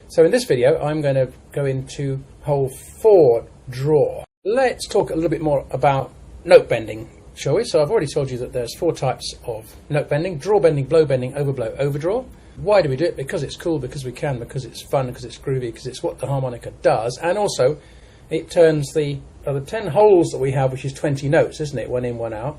So in this video, I'm going to go into hole 4, draw. Let's talk a little bit more about note bending, shall we? So I've already told you that there's 4 types of note bending: draw bending, blow bending, overblow, overdraw. Why do we do it? Because it's cool, because we can, because it's fun, because it's groovy, because it's what the harmonica does, and also it turns the 10 holes that we have, which is 20 notes, isn't it? One in, one out.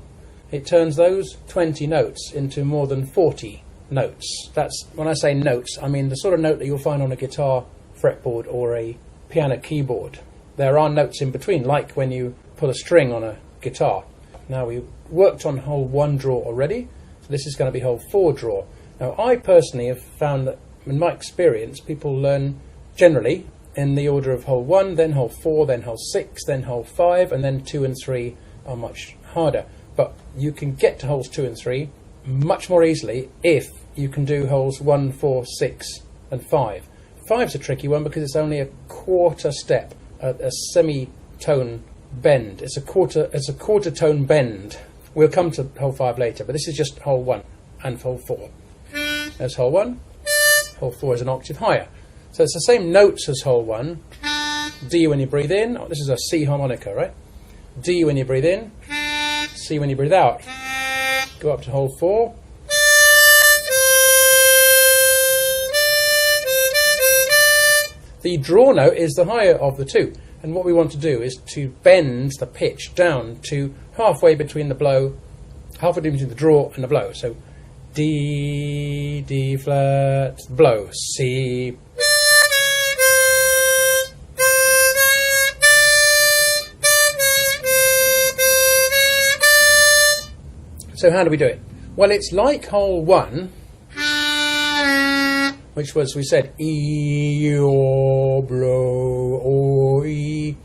It turns those 20 notes into more than 40 notes. That's, when I say notes, I mean the sort of note that you'll find on a guitar fretboard or a piano keyboard. There are notes in between, like when you pull a string on a guitar. Now, we worked on hole 1 draw already, so this is going to be hole 4 draw. Now, I personally have found that, in my experience, people learn generally in the order of hole 1, then hole 4, then hole 6, then hole 5, and then 2 and 3 are much harder. But you can get to holes 2 and 3 much more easily if you can do holes 1, 4, 6, and 5. 5's a tricky one because it's only a quarter step, a semitone bend. It's a quarter tone bend. We'll come to hole 5 later, but this is just hole 1 and hole 4. There's hole 1. Hole 4 is an octave higher. So it's the same notes as hole 1. D when you breathe in. Oh, this is a C harmonica, right? D when you breathe in. C when you breathe out. Go up to hole 4. The draw note is the higher of the two, and what we want to do is to bend the pitch down to halfway between the blow, halfway between the draw and the blow. So D, D flat, blow, C. So how do we do it? Well, it's like hole 1, which was, we said, E, or, blow, or, E,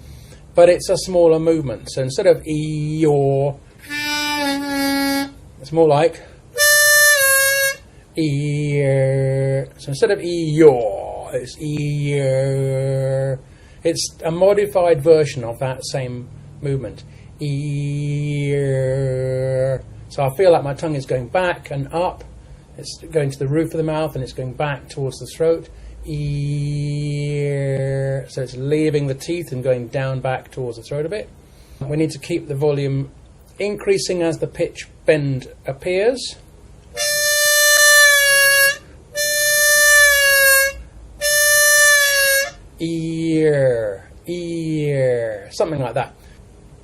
but it's a smaller movement. So instead of E, or, it's more like E, so instead of E, or, it's E, it's a modified version of that same movement. E, so I feel like my tongue is going back and up. It's going to the roof of the mouth and it's going back towards the throat. Ear. So it's leaving the teeth and going down back towards the throat a bit. We need to keep the volume increasing as the pitch bend appears. Ear, ear, something like that.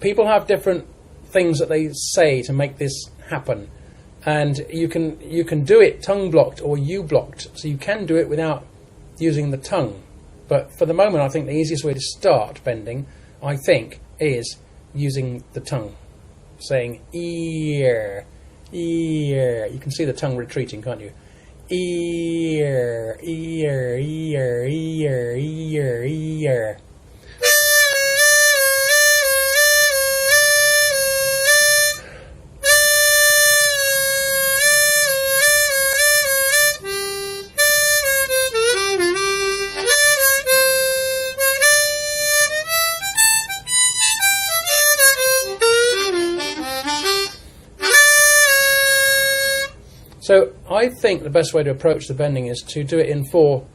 People have different things that they say to make this happen. And you can do it tongue blocked or U blocked, so you can do it without using the tongue. But for the moment, I think the easiest way to start bending, I think, is using the tongue, saying ear, ear. You can see the tongue retreating, can't you? Ear, ear, ear, ear, ear, ear. So I think the best way to approach the bending is to do it in 4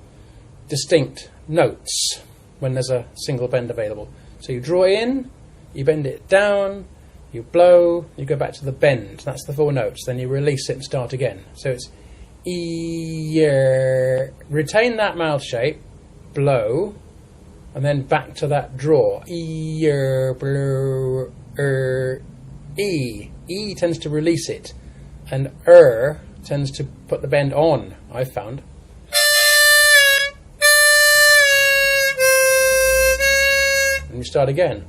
distinct notes when there's a single bend available. So you draw in, you bend it down, you blow, you go back to the bend. That's the 4 notes. Then you release it and start again. So it's ear, retain that mouth shape, blow, and then back to that draw. Ear, blow, E. E tends to release it, and tends to put the bend on, I've found. And you start again.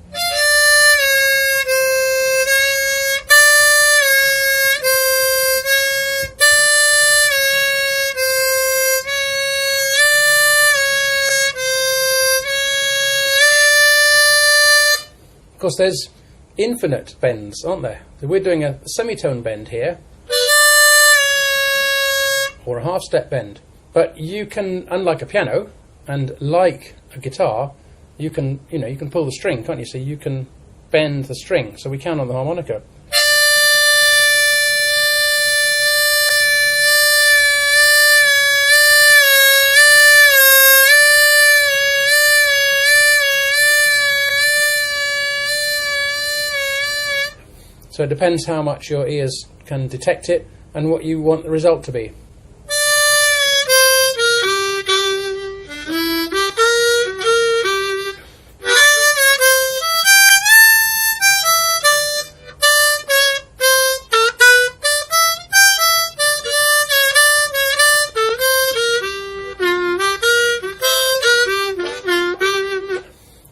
Of course, there's infinite bends, aren't there? So we're doing a semitone bend here, or a half step bend. But you can, unlike a piano and like a guitar, you can pull the string, can't you? So you can bend the string. So we can on the harmonica. So it depends how much your ears can detect it and what you want the result to be.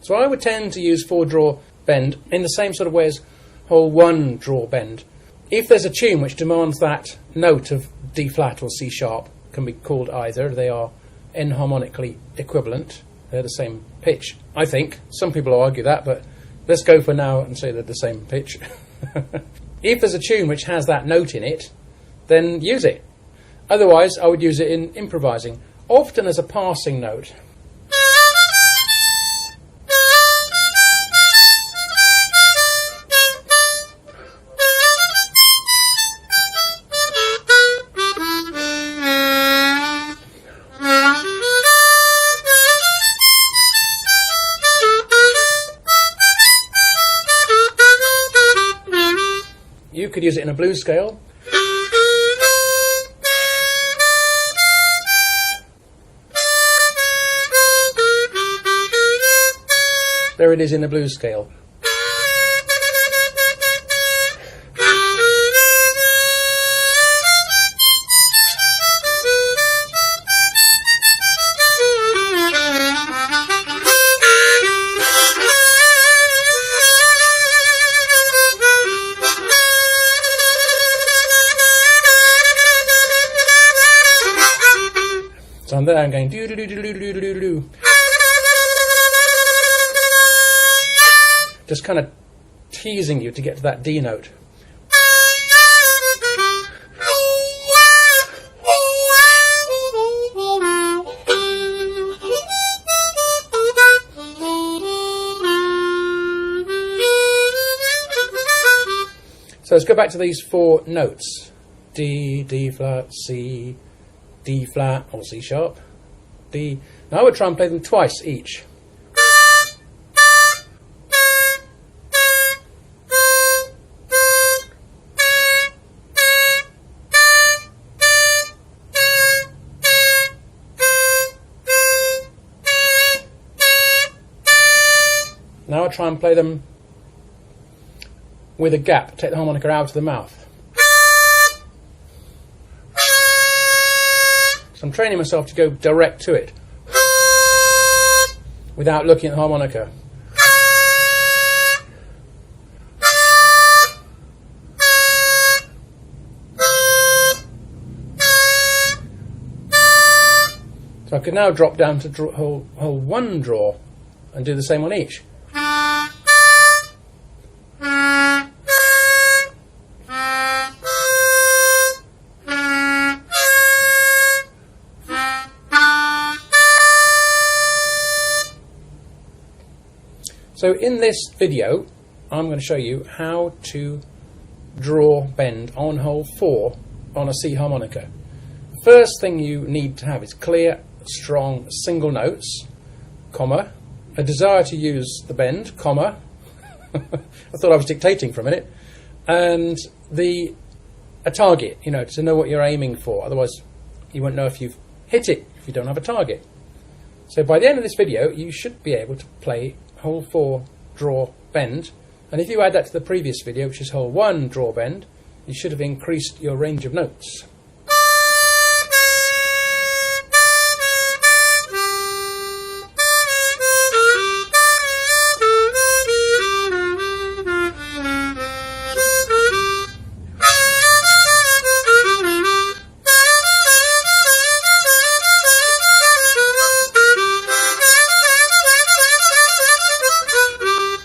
So I would tend to use 4-draw bend in the same sort of way as whole 1-draw bend. If there's a tune which demands that note of D flat or C sharp, can be called either, they are enharmonically equivalent, they're the same pitch, I think. Some people argue that, but let's go for now and say they're the same pitch. If there's a tune which has that note in it, then use it. Otherwise, I would use it in improvising, often as a passing note. You could use it in a blues scale. There it is in the blues scale. So I'm there, I'm going do do do do do do do do. Just kind of teasing you to get to that D note. So let's go back to these 4 notes. D, D flat, C, D flat or C sharp, D. Now I would try and play them twice each. Now I try and play them with a gap, take the harmonica out of the mouth. So I'm training myself to go direct to it without looking at the harmonica. So I could now drop down to whole 1 draw and do the same on each. So in this video, I'm going to show you how to draw bend on hole 4 on a C harmonica. First thing you need to have is clear, strong, single notes, comma, a desire to use the bend, comma, I thought I was dictating for a minute, and a target, to know what you're aiming for. Otherwise, you won't know if you've hit it if you don't have a target. So by the end of this video, you should be able to play hole 4 draw bend, and if you add that to the previous video, which is hole 1 draw bend, you should have increased your range of notes.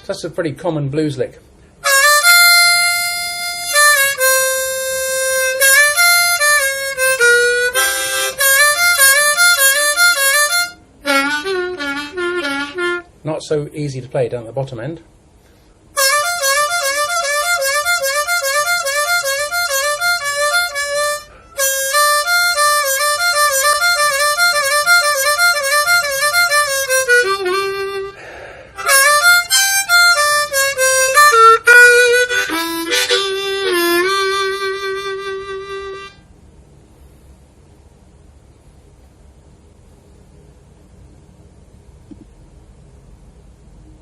That's a pretty common blues lick. Not so easy to play down at the bottom end.